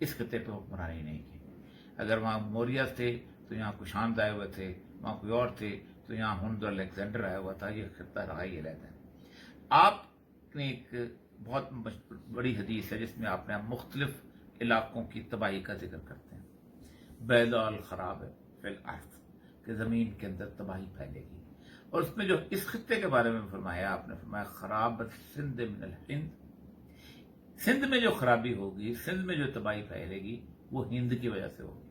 اس خطے پہ حکمرانی نہیں کی. اگر وہاں موریہ تھے تو یہاں کشاند آئے ہوئے تھے، وہاں کوئی اور تھے تو یہاں ہند اور الیگزینڈر آیا ہوا تھا. یہ خطہ رہا ہی علیحدہ ہے. آپ نے ایک بہت بڑی حدیث ہے جس میں آپ نے مختلف علاقوں کی تباہی کا ذکر کرتے ہیں. بیضاء الخراب فی الارض کہ زمین کے اندر تباہی پھیلے گی. اور اس میں جو اس خطے کے بارے میں فرمایا، آپ نے فرمایا خرابت سندھ من الہند، سندھ میں جو خرابی ہوگی، سندھ میں جو تباہی پھیلے گی وہ ہند کی وجہ سے ہوگی.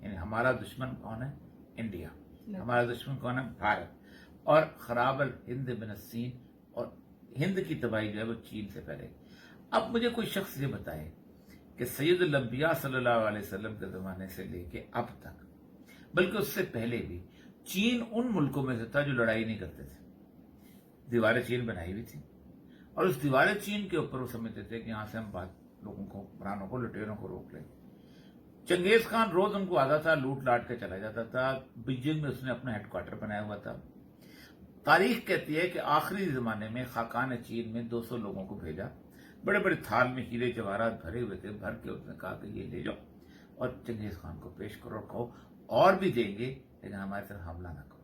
یعنی ہمارا دشمن کون ہے؟ انڈیا. ہمارا دشمن کون ہے؟ بھارت. اور خراب الہند من الصین، اور ہند کی تباہی جو ہے وہ چین سے پھیلے گی. اب مجھے کوئی شخص یہ بتائے کہ سید الانبیاء صلی اللہ علیہ وسلم کے زمانے سے لے کے اب تک، بلکہ اس سے پہلے بھی، چین ان ملکوں میں سے تھا جو لڑائی نہیں کرتے تھے. دیواریں چین بنائی ہوئی تھی، اور اس دیواریں چین کے اوپر وہ سمجھتے تھے کہ یہاں سے ہم لوگوں کو، حکمرانوں کو، لٹیروں کو روک لیں. چنگیز خان روز ان کو آتا تھا، لوٹ لاٹ کے چلا جاتا تھا. بیجنگ میں اس نے اپنا ہیڈ کوارٹر بنایا ہوا تھا. تاریخ کہتی ہے کہ آخری زمانے میں خاقان چین میں 200 لوگوں کو بھیجا. بڑے بڑے تھال میں ہیرے جواہرات بھرے ہوئے تھے. بھر کے اس نے کہا کہ یہ لے جاؤ اور چنگیز خان کو پیش کرو، اور کہو اور بھی دیں گے لیکن ہمارے طرف حملہ نہ کرو.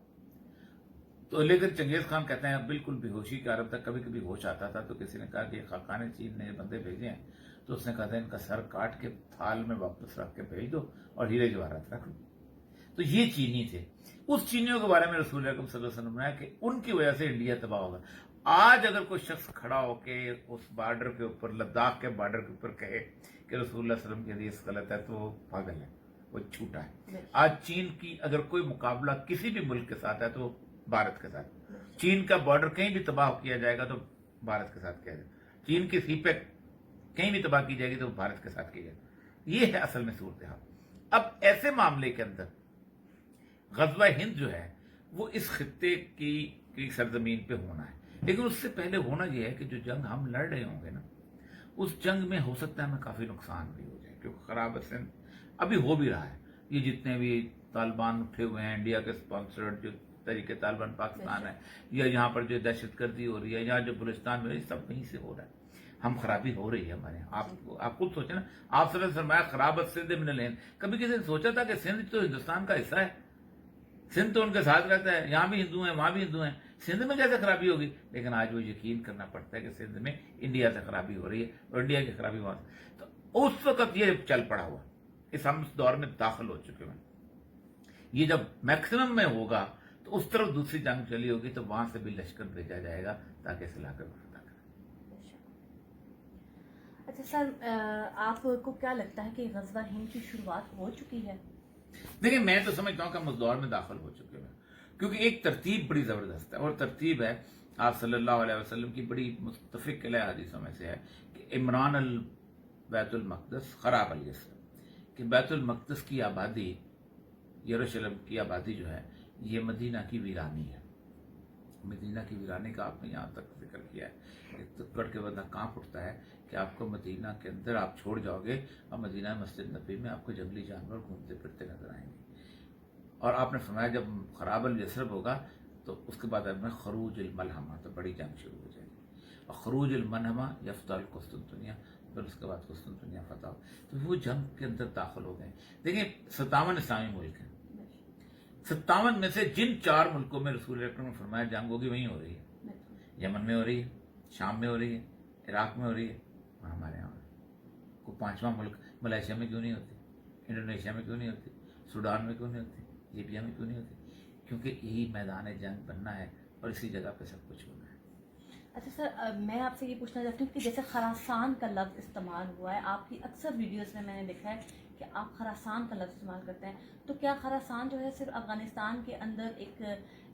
تو لیکن چنگیز خان کہتے ہیں بالکل بے ہوشی کا عالم تھا. کبھی کبھی ہوش آتا تھا تو کسی نے کہا کہ خاقان چین نے یہ بندے بھیجے ہیں، تو اس نے کہا تھا ان کا سر کاٹ کے تھال میں واپس رکھ کے بھیج دو اور ہیرے جواہرات رکھ لو. تو یہ چینی تھے. اس چینیوں کے بارے میں رسول اکرم صلی اللہ علیہ وسلم نے کہ ان کی وجہ سے انڈیا تباہ ہوگا. آج اگر کوئی شخص کھڑا ہو کے اس بارڈر کے اوپر، لداخ کے بارڈر کے اوپر کہے کہ رسول اللہ علیہ وسلم کی حدیث غلط ہے تو وہ پاگل ہے، وہ جھوٹا ہے. آج چین کی اگر کوئی مقابلہ کسی بھی ملک کے ساتھ ہے تو بھارت کے ساتھ. چین کا بارڈر کہیں بھی تباہ کیا جائے گا تو بھارت کے ساتھ کیا جائے گا. چین کی سی پیک کہیں بھی تباہ کی جائے گی تو بھارت کے ساتھ کی جائے گی. یہ ہے اصل میں صورتحال. اب ایسے معاملے کے اندر غزوہ ہند جو ہے وہ اس خطے کی سرزمین پہ ہونا ہے. لیکن اس سے پہلے ہونا یہ ہے کہ جو جنگ ہم لڑ رہے ہوں گے نا، اس جنگ میں ہو سکتا ہے ہمیں کافی نقصان بھی ہو جائے، کیونکہ خراب سندھ ابھی ہو بھی رہا ہے. یہ جتنے بھی طالبان اٹھے ہوئے ہیں، انڈیا کے سپانسرڈ جو طریقے طالبان پاکستان ہے، یا یہاں پر جو دہشت گردی ہو رہی ہے، یہاں جو بلوچستان میں سب وہیں سے ہو رہا ہے. ہم خرابی ہو رہی ہے ہمارے یہاں. آپ خود سوچیں نا، آپ صلی اللہ علیہ وسلم خرابت سندھ من الہند. کبھی کسی نے سوچا تھا کہ سندھ تو ہندوستان کا حصہ ہے، سندھ تو ان کے ساتھ رہتا ہے، یہاں بھی ہندو ہیں وہاں بھی ہندو ہیں، سندھ میں کیسے خرابی ہوگی؟ لیکن آج وہ یقین کرنا پڑتا ہے کہ سندھ میں انڈیا سے خرابی ہو رہی ہے اور انڈیا کی خرابی وہاں سے. تو اس وقت یہ چل پڑا ہوا، ہم اس دور میں داخل ہو چکے ہیں. یہ جب میکسیمم میں ہوگا تو اس طرف دوسری جنگ چلی ہوگی تو وہاں سے بھی لشکر بھیجا جائے گا تاکہ اس علاقے کو فتح کرے. اچھا سر، آپ کو کیا لگتا ہے کہ غزوہ ہند کی شروعات ہو چکی ہے؟ دیکھیں میں تو سمجھتا ہوں کہ ہم اس دور میں داخل ہو چکے ہیں، کیونکہ ایک ترتیب بڑی زبردست ہے. اور ترتیب ہے آپ صلی اللہ علیہ وسلم کی بڑی متفق علیہ حدیثوں میں سے ہے کہ عمران بیت المقدس خراب الیسر، کہ بیت المقدس کی آبادی، یروشلم کی آبادی جو ہے یہ مدینہ کی ویرانی ہے. مدینہ کی ویرانی کا آپ نے یہاں تک ذکر کیا ہے. تکڑ کے بندہ کانپ اٹھتا ہے کہ آپ کو مدینہ کے اندر آپ چھوڑ جاؤ گے اور مدینہ مسجد نبی میں آپ کو جنگلی جانور گھومتے پھرتے نظر آئیں گے. اور آپ نے فرمایا جب خراب الیسرب ہوگا تو اس کے بعد میں خروج الملحمہ، تو بڑی جنگ شروع ہو جائے گی. اور خروج الملحمہ یفتح القسطنطنیہ، پھر اس کے بعد قسطنطنیہ فتح ہو. تو وہ جنگ کے اندر داخل ہو گئے. دیکھیں 57 اسلامی ملک ہیں، 57 میں سے جن 4 ملکوں میں رسول اکرم نے فرمایا جنگ ہوگی وہیں ہو رہی ہے. یمن میں ہو رہی ہے، شام میں ہو رہی ہے، عراق میں ہو رہی ہے، اور ہمارے یہاں کوئی 5واں ملک ملائیشیا میں کیوں نہیں ہوتی، انڈونیشیا میں کیوں نہیں ہوتی، سوڈان میں کیوں نہیں ہوتی، لیبیا میں کیوں نہیں ہوتی؟ کیونکہ یہی میدان جنگ بننا ہے اور اسی جگہ پہ سب کچھ ہونا ہے. اچھا سر، میں آپ سے یہ پوچھنا چاہتی ہوں کہ جیسے خراسان کا لفظ استعمال ہوا ہے، آپ کی اکثر ویڈیوز میں نے دیکھا ہے کہ آپ خراسان کا لفظ استعمال کرتے ہیں. تو کیا خراسان جو ہے صرف افغانستان کے اندر ایک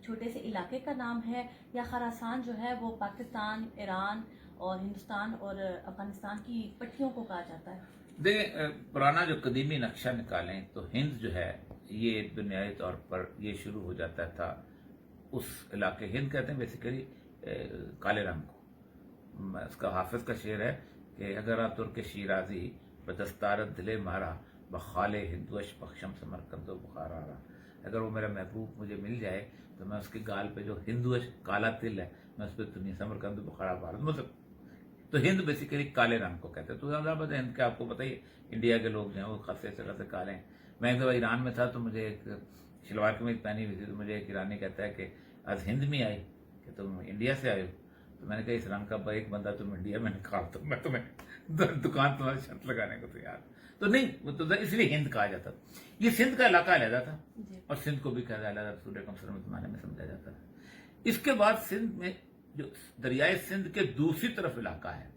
چھوٹے سے علاقے کا نام ہے، یا خراسان جو ہے وہ پاکستان، ایران اور ہندوستان اور افغانستان کی پٹیوں کو کہا جاتا ہے؟ دیکھیں پرانا جو قدیمی نقشہ نکالیں تو ہند جو ہے یہ بنیادی طور پر یہ شروع ہو جاتا تھا اس علاقے، ہند کہتے ہیں بیسیکلی کالے رنگ کو. اس کا حافظ کا شعر ہے کہ اگر آپ ترک شیرازی بدستارت دلے مارا بخال ہندوش بخشم سمرقند و بخارا رہا. اگر وہ میرا محبوب مجھے مل جائے تو میں اس کے گال پہ جو ہندوش کالا تل ہے میں اس پہ دنیا سمرقند و بخارا بھار. مطلب تو ہند بیسیکلی کالے رنگ کو کہتے ہیں. تو ہند کے آپ کو پتہ ہی انڈیا کے لوگ جو ہیں وہ خاصے سے خاصے کالے ہیں. میں ایک دفعہ ایران میں تھا تو مجھے ایک شلوار قمیض پہنی ہوئی تھی تو مجھے ایک ایرانی کہتا ہے کہ آج ہند میں آئی کہ تم انڈیا سے آئے ہو. تو میں نے کہا اس رنگ کا ایک بندہ تم انڈیا میں نکال تو میں تمہیں دکان تمہاری شرط لگانے کو تیار. تو نہیں وہ تو اس لیے ہند کہا جاتا. یہ سندھ کا علاقہ علیحدہ تھا اور سندھ کو بھی کہا علیحدہ رسول اکرم صلی اللہ علیہ وسلم کے زمانے میں سمجھا جاتا ہے. اس کے بعد سندھ میں جو دریائے سندھ کے دوسری طرف علاقہ ہے,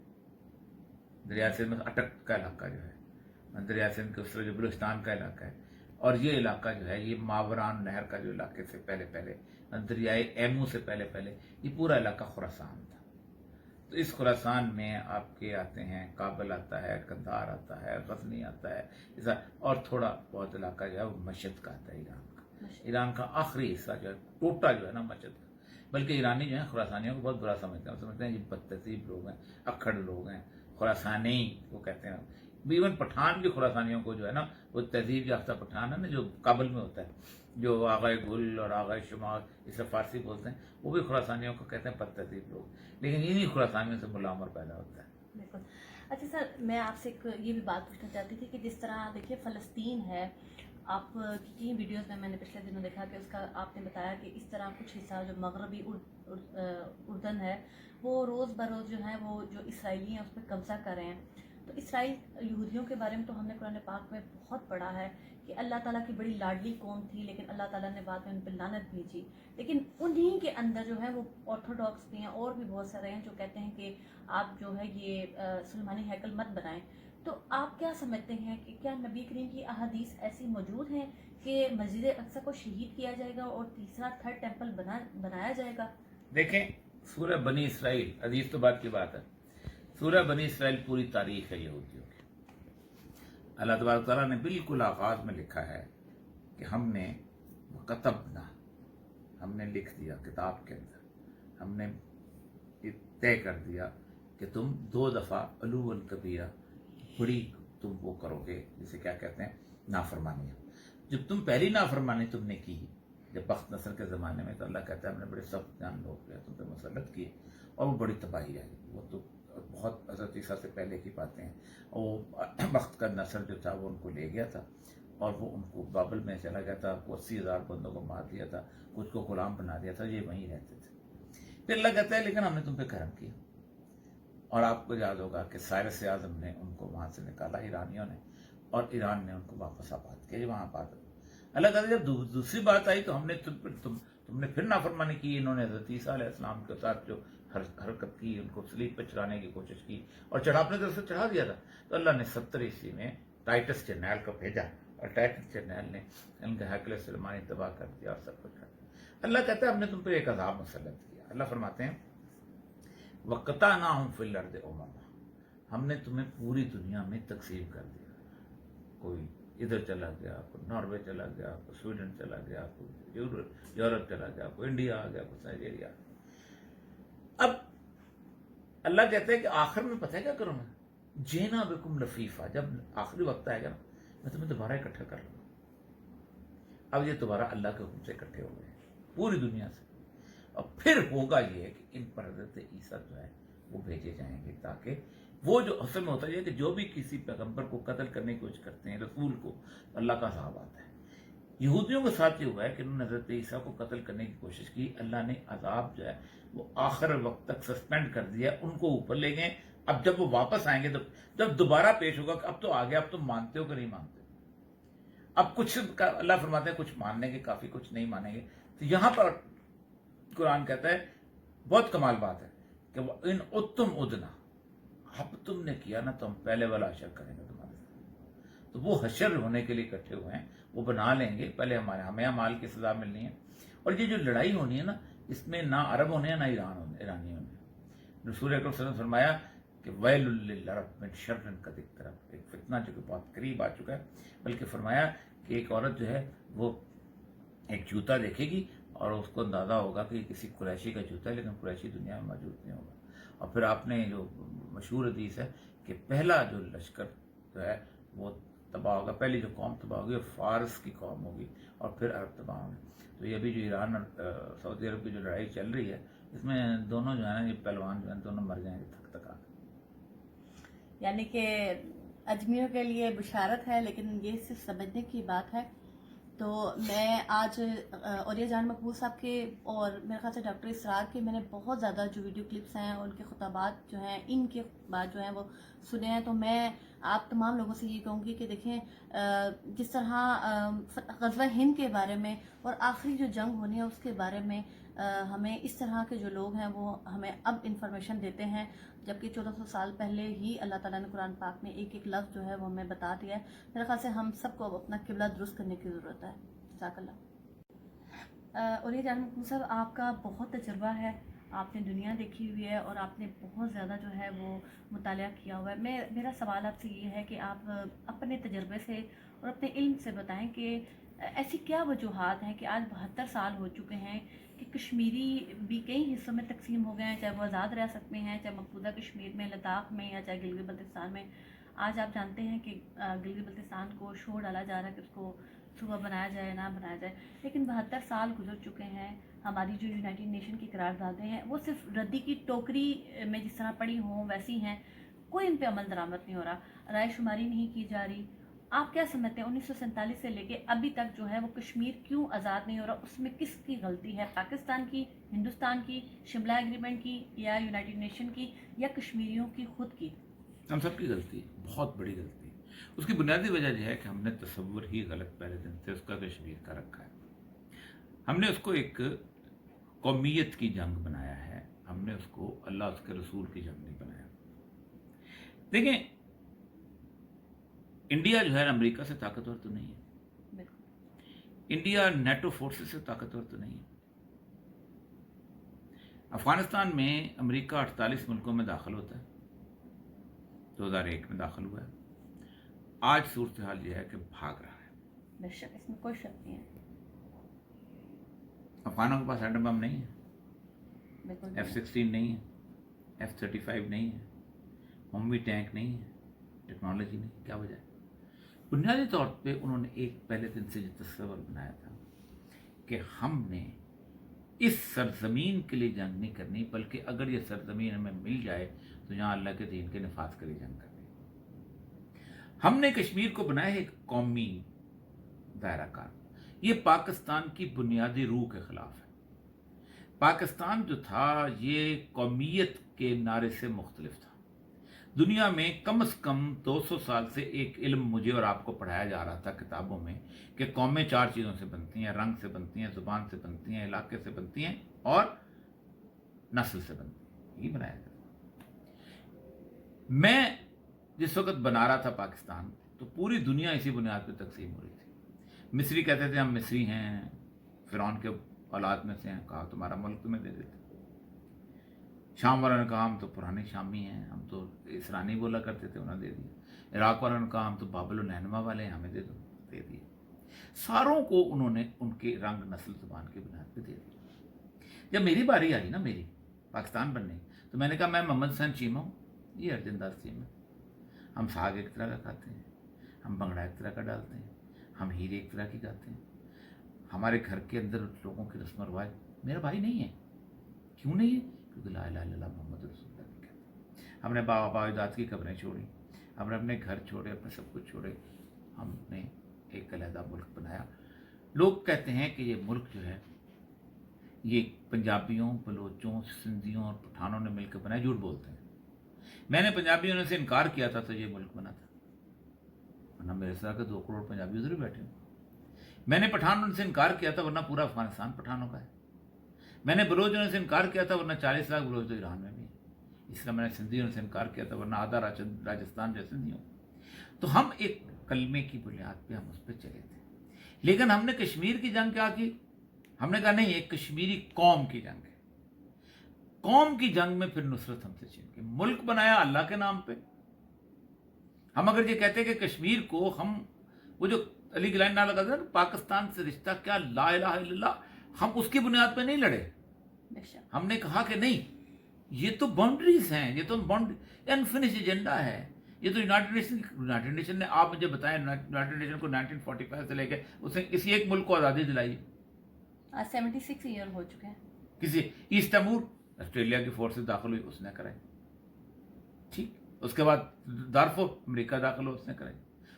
دریائے سندھ میں اٹک کا علاقہ جو ہے, دریائے سندھ کے اس طرف جو بلوچستان کا علاقہ ہے, اور یہ علاقہ جو ہے یہ ماوران نہر کا جو علاقے سے پہلے دریائے ایمو سے پہلے یہ پورا علاقہ خراسان تھا. تو اس خراسان میں آپ کے آتے ہیں کابل آتا ہے, قندھار آتا ہے, غزنی آتا ہے, اور تھوڑا بہت علاقہ جو ہے وہ مشہد کا آتا ہے. ایران کا آخری حصہ جو ہے ٹوٹا جو ہے نا مشہد کا. بلکہ ایرانی جو ہیں خراسانیوں کو بہت برا سمجھتے ہیں, سمجھتے ہیں یہ بدتہذیب لوگ ہیں, اکھڑ لوگ ہیں, خراسانی کو کہتے ہیں. ایون پٹھان بھی خراسانیوں کو جو ہے نا وہ تہذیب یافتہ پٹھان ہے نا جو کابل میں ہوتا ہے, جو آغائے گل اور آغائے شمال اسے فارسی بولتے ہیں, وہ بھی خراسانیوں کو کہتے ہیں بد تہذیب لوگ. لیکن انہی خراسانیوں سے ملا عمر پیدا ہوتا ہے. بالکل. اچھا سر, میں آپ سے یہ بھی بات پوچھنا چاہتی تھی کہ جس طرح دیکھیے فلسطین ہے, آپ کی ویڈیوز میں نے پچھلے دنوں دیکھا کہ اس کا آپ نے بتایا کہ اس طرح کچھ حصہ جو مغربی اردن ہے وہ روز بروز جو ہے وہ جو اسرائیلی ہیں اس پہ قبضہ کر رہے ہیں. تو اسرائیل یہودیوں کے بارے میں تو ہم نے قرآن پاک میں بہت پڑھا ہے کہ اللہ تعالیٰ کی بڑی لاڈلی قوم تھی, لیکن اللہ تعالیٰ نے بعد میں ان پہ لعنت بھیجی. لیکن انہی کے اندر جو ہے وہ آرتھوڈاکس بھی ہیں اور بھی بہت سارے ہیں جو کہتے ہیں کہ آپ جو ہے یہ سلیمانی ہیکل مت بنائیں. تو آپ کیا سمجھتے ہیں کہ کیا نبی کریم کی احادیث ایسی موجود ہیں کہ مسجد اقصی کو شہید کیا جائے گا اور تیسرا تھرڈ ٹیمپل بنایا جائے گا؟ دیکھیں سورہ بنی اسرائیل, حدیث تو بات کی بات ہے, سورہ بنی اسرائیل پوری تاریخ ہے یہودیوں کی. اللہ تبارک تعالیٰ نے بالکل آغاز میں لکھا ہے کہ ہم نے کتبنا, ہم نے لکھ دیا کتاب کے اندر, ہم نے طے کر دیا کہ تم 2 دفعہ علوا کبیرہ بڑی تم وہ کرو گے, جسے کیا کہتے ہیں نافرمانی. جب تم پہلی نافرمانی تم نے کی جب بخت نصر کے زمانے میں, تو اللہ کہتا ہے ہم نے بڑے سخت جان لوگ تم پہ مسلط کیے اور وہ بڑی تباہی آئی. وہ تو بہت حضرت عیسیٰ سے پہلے کی باتیں ہیں. وہ بخت کا نصر جو تھا وہ ان کو لے گیا تھا اور وہ ان کو بابل میں چلا گیا تھا, 80,000 بندوں کو مار دیا تھا, کچھ کو غلام بنا دیا تھا, یہ وہیں رہتے تھے. پھر اللہ کہتا ہے لیکن ہم نے تم پہ کرم کیا. اور آپ کو یاد ہوگا کہ سائرس اعظم نے ان کو وہاں سے نکالا ایرانیوں نے, اور ایران نے ان کو واپس آباد کیا. وہاں آباد اللہ کہتا ہے جب دوسری بات آئی تو ہم نے تم نے پھر نافرمانی کی. انہوں نے حضرت عیسیٰ علیہ السلام کے ساتھ جو حرکت کی, ان کو صلیب پہ چڑھانے کی کوشش کی اور اپنے طرف سے چڑھا دیا تھا. تو اللہ نے 70 عیسوی میں ٹائٹس چرنیل کو بھیجا اور ٹائٹس چرنیل نے ان کا ہیکل سلیمانی تباہ کر دیا اور سب کچھ کر دیا. اللہ کہتا ہے ہم نے تم پہ ایک عذاب مسلط کیا. اللہ فرماتے ہیں وَقَطَعْنَاهُمْ فِي الْأَرْضِ أُمَمًا, ہم نے تمہیں پوری دنیا میں تقسیم کر دیا. کوئی ادھر چلا گیا, کوئی ناروے چلا گیا, کوئی سویڈن چلا گیا, کوئی یورپ چلا گیا, کوئی انڈیا آ گیا, کوئی نائجیریا. اب اللہ کہتا ہے کہ آخر میں پتہ ہے کیا کروں میں, جینا بکم لفیفا, جب آخری وقت آئے گا نا میں تمہیں دوبارہ اکٹھا کر لوں گا. اب یہ دوبارہ اللہ کے حکم سے اکٹھے ہو گئے پوری دنیا سے, اور پھر ہوگا یہ کہ ان پر حضرت عیسیٰ جو ہے وہ بھیجے جائیں گے, تاکہ وہ جو اصل میں ہوتا ہے کہ جو بھی کسی پیغمبر کو قتل کرنے کی کوشش کرتے ہیں, رسول کو, اللہ کا عذاب آتا ہے. یہودیوں کے ساتھ یہ ہوا ہے کہ انہوں نے حضرت عیسیٰ کو قتل کرنے کی کوشش کی, اللہ نے عذاب جو ہے وہ آخر وقت تک سسپینڈ کر دیا, ان کو اوپر لے گئے. اب جب وہ واپس آئیں گے تو جب دوبارہ پیش ہوگا کہ اب تو آگے, اب تم مانتے ہو کہ نہیں مانتے. اب کچھ اللہ فرماتے ہیں کچھ ماننے کے کافی, کچھ نہیں مانیں گے. تو یہاں پر قرآن کہتا ہے بہت کمال بات ہے کہ ان اتم ادنا, اب تم نے کیا نا تو ہم پہلے والا حشر کریں گے تمہارے ساتھ. تو وہ حشر ہونے کے لیے اکٹھے ہوئے ہیں, وہ بنا لیں گے. پہلے ہمیں مال کی سزا ملنی ہے. اور یہ جو لڑائی ہونی ہے نا, اس میں نہ عرب ہونے ہیں نہ ایرانی ہونے. رسول اکرم صلی اللہ علیہ وسلم نے فرمایا کہ ویل للعرب من شر قد اقترب, ایک فتنہ جو کہ بہت قریب آ چکا ہے. بلکہ فرمایا کہ ایک عورت جو ہے وہ ایک جوتا دیکھے گی اور اس کو اندازہ ہوگا کہ کسی قریشی کا جوتا ہے, لیکن قریشی دنیا میں موجود نہیں ہوگا. اور پھر آپ نے جو مشہور حدیث ہے کہ پہلا جو لشکر جو ہے وہ تباہ ہوگا, پہلی جو قوم تباہ ہوگی وہ فارس کی قوم ہوگی, اور پھر عرب تباہ ہوں گے. تو یہ ابھی جو ایران اور سعودی عرب کی جو لڑائی چل رہی ہے, اس میں دونوں جو ہے نا یہ پہلوان جو ہیں دونوں مر جائیں گے تھک تھکا کے. یعنی کہ اجمیوں کے لیے بشارت ہے، لیکن یہ صرف سمجھنے کی بات ہے. تو میں آج اولیاء جان مقبول صاحب کے اور میرے خیال سے ڈاکٹر اسرار کے میں نے بہت زیادہ جو ویڈیو کلپس ہیں ان کے خطابات جو ہیں، ان کے خطبات جو ہیں وہ سنے ہیں. تو میں آپ تمام لوگوں سے یہ کہوں گی کہ دیکھیں جس طرح غزوہ ہند کے بارے میں اور آخری جو جنگ ہونی ہے اس کے بارے میں ہمیں اس طرح کے جو لوگ ہیں وہ ہمیں اب انفارمیشن دیتے ہیں، جبکہ 1400 سال پہلے ہی اللہ تعالیٰ نے قرآن پاک میں ایک ایک لفظ جو ہے وہ ہمیں بتا دیا ہے. میرے خیال سے ہم سب کو اب اپنا قبلہ درست کرنے کی ضرورت ہے. جزاک اللہ. اولیاء جان مقبول صاحب، آپ کا بہت تجربہ ہے، آپ نے دنیا دیکھی ہوئی ہے اور آپ نے بہت زیادہ جو ہے وہ مطالعہ کیا ہوا ہے. میرا سوال آپ سے یہ ہے کہ آپ اپنے تجربے سے اور اپنے علم سے بتائیں کہ ایسی کیا وجوہات ہیں کہ آج 72 سال ہو چکے ہیں کہ کشمیری بھی کئی حصوں میں تقسیم ہو گئے ہیں، چاہے وہ آزاد ریاست میں ہیں، چاہے مقبوضہ کشمیر میں، لداخ میں، یا چاہے گلگت بلتستان میں. آج آپ جانتے ہیں کہ گلگت بلتستان کو شور ڈالا جا رہا ہے کہ اس کو صوبہ بنایا جائے نہ بنایا جائے، لیکن 72 سال گزر چکے ہیں. ہماری جو یونائٹڈ نیشن کی قراردادیں ہیں وہ صرف ردی کی ٹوکری میں جس طرح پڑی ہوں ویسی ہیں، کوئی ان پہ عمل درآمد نہیں ہو رہا، رائے شماری نہیں کی جا رہی. آپ کیا سمجھتے ہیں 1947 سے لے کے ابھی تک جو ہے وہ کشمیر کیوں آزاد نہیں ہو رہا؟ اس میں کس کی غلطی ہے؟ پاکستان کی، ہندوستان کی، شملہ ایگریمنٹ کی، یا یونائٹڈ نیشن کی، یا کشمیریوں کی خود کی؟ ہم سب کی غلطی، بہت بڑی غلطی. اس کی بنیادی وجہ یہ ہے کہ ہم نے تصور ہی غلط پہلے دن سے اس کا کشمیر کا رکھا ہے. ہم نے اس کو ایک قومیت کی جنگ بنایا ہے، ہم نے اس کو اللہ اس کے رسول کی جنگ نہیں بنایا. دیکھیں، انڈیا جو ہے امریکہ سے طاقتور تو نہیں ہے، انڈیا نیٹو فورسز سے طاقتور تو نہیں ہے. افغانستان میں امریکہ 48 ملکوں میں داخل ہوتا ہے، 2001 میں داخل ہوا ہے. آج صورتحال یہ ہے کہ بھاگ رہا ہے. بے شک، اس میں کوئی شک نہیں ہے. افغانوں کے پاس ایٹم بم نہیں ہے، F-16 نہیں ہے، F-35 نہیں ہے، ہومی ٹینک نہیں ہے، ٹیکنالوجی نہیں. کیا وجہ ہے؟ بنیادی طور پہ انہوں نے ایک پہلے دن سے جو تصور بنایا تھا کہ ہم نے اس سرزمین کے لیے جنگ نہیں کرنی، بلکہ اگر یہ سرزمین ہمیں مل جائے تو یہاں اللہ کے دین کے نفاذ کے لیے جنگ کرنی. ہم نے کشمیر کو بنایا ایک قومی دائرہ کار. یہ پاکستان کی بنیادی روح کے خلاف ہے. پاکستان جو تھا یہ قومیت کے نعرے سے مختلف تھا. دنیا میں کم از کم 200 سال سے ایک علم مجھے اور آپ کو پڑھایا جا رہا تھا کتابوں میں کہ قومیں 4 چیزوں سے بنتی ہیں: رنگ سے بنتی ہیں، زبان سے بنتی ہیں، علاقے سے بنتی ہیں، اور نسل سے بنتی ہیں. یہ بنایا گیا. میں جس وقت بنا رہا تھا پاکستان تو پوری دنیا اسی بنیاد پہ تقسیم ہو رہی تھی. مصری کہتے تھے ہم مصری ہیں، فرعون کے اولاد میں سے ہیں، کہا تمہارا ملک تمہیں دے دیتے. شام والوں نے کہا ہم تو پرانے شامی ہیں، ہم تو اسرانی بولا کرتے تھے، انہوں نے دے دیا. عراق والوں نے کہا ہم تو بابل و نینوا والے ہیں، ہمیں دے دو، دے دیے. ساروں کو انہوں نے ان کے رنگ، نسل، زبان کی بنیاد پہ دے دیا. جب میری باری آئی نا، میری پاکستان بننے، تو میں نے کہا میں محمد حسین چیمہ ہوں، یہ ارجن داس چیمہ. ہم ساگ ایک طرح کا کھاتے ہیں، ہم بنگڑا ایک طرح کا ڈالتے ہیں، ہم ہیرے ایک طرح کی کھاتے ہیں. ہمارے گھر کے اندر لوگوں کے رسم و رواج میرا بھائی نہیں ہے. کیوں نہیں ہے؟ کیونکہ لا الہ الا اللہ محمد رسول اللہ نہیں کہتے. ہم نے بابا اجداد کی قبریں چھوڑی، ہم نے اپنے گھر چھوڑے، اپنے سب کچھ چھوڑے، ہم نے ایک علیحدہ ملک بنایا. لوگ کہتے ہیں کہ یہ ملک جو ہے یہ پنجابیوں، بلوچوں، سندھیوں اور پٹھانوں نے مل کے بنایا. جھوٹ بولتے ہیں. میں نے پنجابیوں سے انکار کیا تھا تو یہ ملک بنا تھا، ورنہ میرے ساتھ کے 2 کروڑ پنجابی ادھر ہی بیٹھے ہیں. میں نے پٹھانوں سے انکار کیا تھا ورنہ پورا افغانستان پٹھانوں کا ہے. میں نے بلوچوں سے انکار کیا تھا ورنہ 40 لاکھ بلوچ تو ایران میں بھی ہیں. اس طرح میں نے سندھیوں سے انکار کیا تھا ورنہ آدھا راجستھان جو سندھیوں. تو ہم ایک کلمے کی بنیاد پہ ہم اس پہ چلے تھے. لیکن ہم نے کشمیر کی جنگ کیا کی؟ ہم نے کہا نہیں، ایک کشمیری قوم کی جنگ ہے. قوم کی جنگ میں پھر نصرت ہم سے چھین کے ملک بنایا اللہ کے نام پہ. ہم اگر یہ کہتے کہ کشمیر کو ہم وہ جو علی گلائن نہ لگا تھا پاکستان سے رشتہ کیا، لا الہ الا اللہ، ہم اس کی بنیاد پہ نہیں لڑے. ہم نے کہا کہ نہیں، یہ تو باؤنڈریز ہیں، یہ تو انفنش ایجنڈا ہے. یہ تو یونائٹڈ نیشن نے، آپ مجھے بتائیں، یونائٹڈ نیشن کو 1945 سے لے کے اس نے کسی ایک ملک کو آزادی دلائی؟ 76 ایئر ہو چکے ہیں. کسی ایسٹ تیمور آسٹریلیا کی فورسز داخل ہوئی، اس نے کرائی. ٹھیک، اس کے بعد دارفور امریکہ داخل ہو اس نے کرے،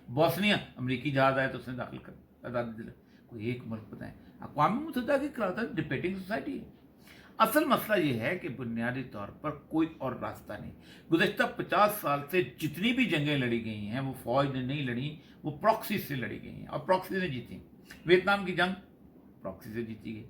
بوسنیا امریکی جہاز آئے تو اس نے داخل کر آزادی دلائی. کوئی ایک ملک بتائیں. اقوام متحدہ کی کراتا ڈپیٹنگ سوسائٹی ہے. اصل مسئلہ یہ ہے کہ بنیادی طور پر کوئی اور راستہ نہیں. گزشتہ 50 سال سے جتنی بھی جنگیں لڑی گئی ہیں وہ فوج نے نہیں لڑی، وہ پراکسی سے لڑی گئی ہیں اور پراکسی نے جیتی. ویتنام کی جنگ پراکسی سے جیتی گئی،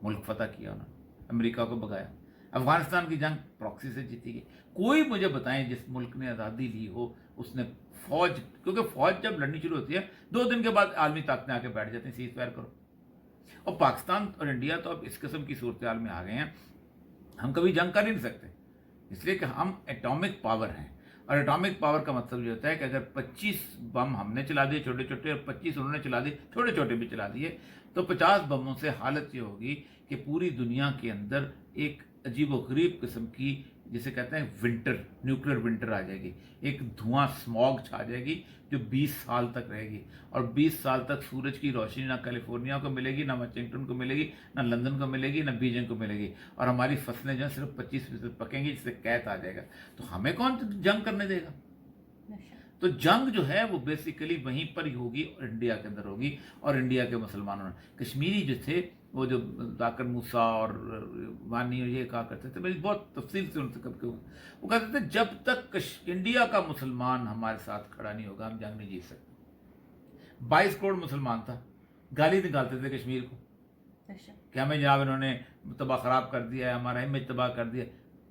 ملک فتح کیا انہوں نے، امریکہ کو بگایا. افغانستان کی جنگ پراکسی سے جیتی گئی. کوئی مجھے بتائیں جس ملک نے آزادی لی ہو اس نے فوج، کیونکہ فوج جب لڑنی شروع ہوتی ہے 2 دن کے بعد عالمی طاقتیں آ کے بیٹھ جاتی ہیں سیز فائر کرو. اور پاکستان اور انڈیا تو اب اس قسم کی صورتحال میں آ گئے ہیں، ہم کبھی جنگ کر ہی نہیں سکتے، اس لیے کہ ہم ایٹامک پاور ہیں. اور ایٹامک پاور کا مطلب یہ ہوتا ہے کہ اگر 25 بم ہم نے چلا دیے چھوٹے چھوٹے اور 25 انہوں نے چلا دیے چھوٹے چھوٹے بھی چلا دیے، تو 50 بموں سے حالت یہ ہوگی کہ پوری دنیا کے اندر ایک عجیب و غریب قسم کی، جسے کہتے ہیں ونٹر، نیوکلیر ونٹر آ جائے گی. ایک دھواں اسموگ چھا جائے گی جو 20 سال تک رہے گی. اور 20 سال تک سورج کی روشنی نہ کیلیفورنیا کو ملے گی، نہ واشنگٹن کو ملے گی، نہ لندن کو ملے گی، نہ بیجنگ کو ملے گی. اور ہماری فصلیں جو ہیں صرف 25% پکیں گی، جس سے قحط آ جائے گا. تو ہمیں کون جنگ کرنے دے گا؟ تو جنگ جو ہے وہ بیسیکلی وہیں پر ہی ہوگی اور انڈیا کے اندر ہوگی. اور انڈیا کے مسلمانوں نے، کشمیری جو تھے وہ جو ذاکر موسیٰ اور وانی یہ کہا کرتے تھے، میری بہت تفصیل سے ان سے کب وہ کہتے تھے جب تک انڈیا کا مسلمان ہمارے ساتھ کھڑا نہیں ہوگا ہم جنگ نہیں جیت سکتے. 22 کروڑ مسلمان تھا، گالی نکالتے تھے کشمیر کو کہ ہمیں جناب انہوں نے تباہ خراب کر دیا ہے، ہمارا امیج تباہ کر دیا.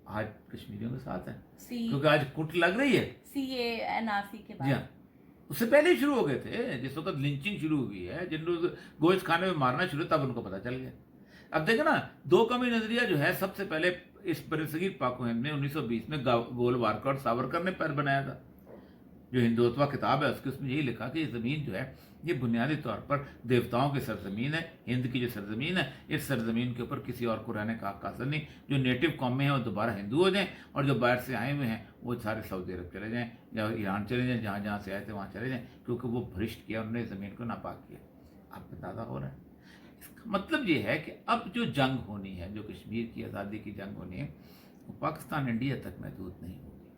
آج کشمیریوں کے ساتھ ہیں کیونکہ آج کٹ لگ رہی ہے CA/NRC کے بعد. جی ہاں، اس سے پہلے ہی شروع ہو گئے تھے. جس وقت لنچنگ شروع ہوئی ہے، جن لوگ گوشت کھانے میں مارنا شروع، تب ان کو پتہ چل گیا. اب دیکھیں نا، 2 قومی نظریہ جو ہے سب سے پہلے اس برصغیر پاک و ہند میں 1920 میں گولوارکر اور ساورکر نے پیر بنایا تھا. جو ہندوتوا کتاب ہے اس میں یہی لکھا کہ یہ زمین جو ہے یہ بنیادی طور پر دیوتاؤں کی سرزمین ہے. ہند کی جو سرزمین ہے، اس سرزمین کے اوپر کسی اور کو رہنے کا حق حاصل نہیں. جو نیٹو قومیں ہیں وہ دوبارہ ہندو ہو جائیں، اور جو باہر سے آئے ہوئے ہیں وہ سارے سعودی عرب چلے جائیں یا ایران چلے جائیں، جہاں جہاں سے آئے تھے وہاں چلے جائیں، کیونکہ وہ بھرشٹ کیا، انہوں نے زمین کو ناپاک کیا. آپ کو اندازہ ہو رہا ہے؟ اس کا مطلب یہ ہے کہ اب جو جنگ ہونی ہے، جو کشمیر کی آزادی کی جنگ ہونی ہے، وہ پاکستان انڈیا تک محدود نہیں ہوگی.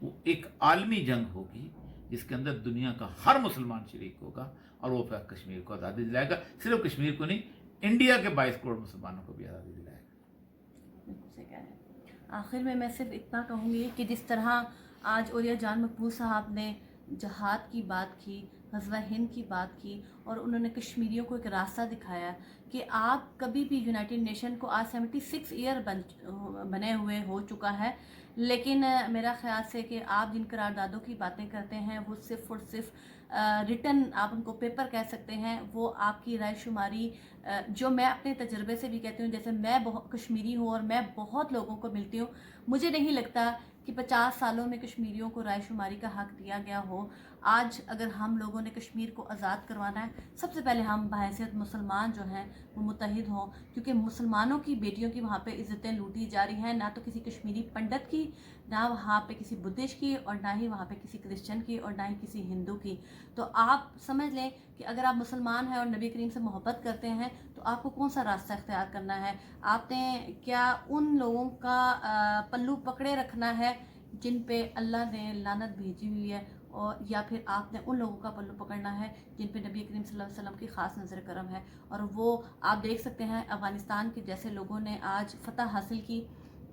وہ ایک عالمی جنگ ہوگی جس کے اندر دنیا کا ہر مسلمان شریک ہوگا، اور وہ پھر کشمیر کو آزادی دلائے گا. صرف کشمیر کو نہیں، انڈیا کے 22 کروڑ مسلمانوں کو بھی آزادی دلائے گا. آخر میں صرف اتنا کہوں گی کہ جس طرح آج اولیاء جان مقبول صاحب نے جہاد کی بات کی، غزوہ ہند کی بات کی، اور انہوں نے کشمیریوں کو ایک راستہ دکھایا کہ آپ کبھی بھی یونائٹڈ نیشن کو آج 76 ایئر بنے ہوئے ہو چکا ہے، لیکن میرا خیال سے کہ آپ جن قراردادوں کی باتیں کرتے ہیں وہ صرف اور صرف ریٹن، آپ ان کو پیپر کہہ سکتے ہیں، وہ آپ کی رائے شماری، جو میں اپنے تجربے سے بھی کہتی ہوں، جیسے میں کشمیری ہوں اور میں بہت لوگوں کو ملتی ہوں، مجھے نہیں لگتا کہ 50 سالوں میں کشمیریوں کو رائے شماری کا حق دیا گیا ہو. آج اگر ہم لوگوں نے کشمیر کو آزاد کروانا ہے، سب سے پہلے ہم بحیثیت مسلمان جو ہیں وہ متحد ہوں، کیونکہ مسلمانوں کی بیٹیوں کی وہاں پہ عزتیں لوٹی جا رہی ہیں، نہ تو کسی کشمیری پنڈت کی، نہ وہاں پہ کسی بدھسٹ کی، اور نہ ہی وہاں پہ کسی کرسچن کی، اور نہ ہی کسی ہندو کی. تو آپ سمجھ لیں کہ اگر آپ مسلمان ہیں اور نبی کریم سے محبت کرتے ہیں تو آپ کو کون سا راستہ اختیار کرنا ہے. آپ نے کیا ان لوگوں کا پلو پکڑے رکھنا ہے جن پہ اللہ نے لعنت بھیجی ہوئی ہے، اور یا پھر آپ نے ان لوگوں کا پلو پکڑنا ہے جن پہ نبی کریم صلی اللہ علیہ وسلم کی خاص نظر کرم ہے. اور وہ آپ دیکھ سکتے ہیں افغانستان کے جیسے لوگوں نے آج فتح حاصل کی.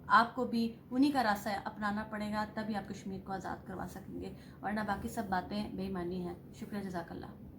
آپ کو بھی انہی کا راستہ اپنانا پڑے گا، تبھی آپ کشمیر کو آزاد کروا سکیں گے، ورنہ باقی سب باتیں بے ایمانی ہیں. شکریہ، جزاک اللہ.